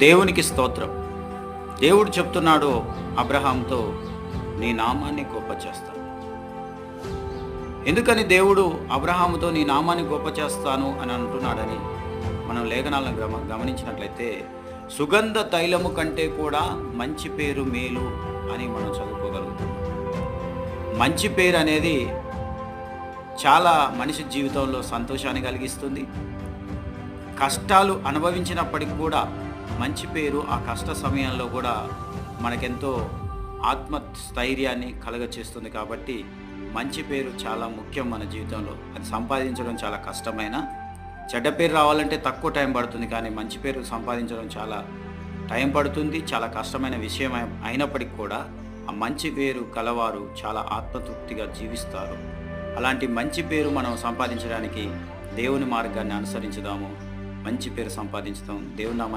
దేవునికి స్తోత్రం. దేవుడు చెప్తున్నాడు అబ్రహాంతో, నీ నామాన్ని గొప్ప చేస్తాను. ఎందుకని దేవుడు అబ్రహాముతో నీ నామాన్ని గొప్ప చేస్తాను అని అంటున్నాడని మనం లేఖనాలను గమనించినట్లయితే, సుగంధ తైలము కంటే కూడా మంచి పేరు మేలు అని మనం చదువుకోగలుగుతాం. మంచి పేరు అనేది చాలా మనిషి జీవితంలో సంతోషాన్ని కలిగిస్తుంది. కష్టాలు అనుభవించినప్పటికి కూడా మంచి పేరు ఆ కష్ట సమయంలో కూడా మనకెంతో ఆత్మస్థైర్యాన్ని కలగచేస్తుంది. కాబట్టి మంచి పేరు చాలా ముఖ్యం మన జీవితంలో. అది సంపాదించడం చాలా కష్టమైన, చెడ్డ పేరు రావాలంటే తక్కువ టైం పడుతుంది, కానీ మంచి పేరు సంపాదించడం చాలా టైం పడుతుంది, చాలా కష్టమైన విషయం అయినప్పటికీ కూడా ఆ మంచి పేరు కలవారు చాలా ఆత్మతృప్తిగా జీవిస్తారు. అలాంటి మంచి పేరు మనం సంపాదించడానికి దేవుని మార్గాన్ని అనుసరించుదాము. మంచి పేరు సంపాదించుదాం. దేవుని నామాన్ని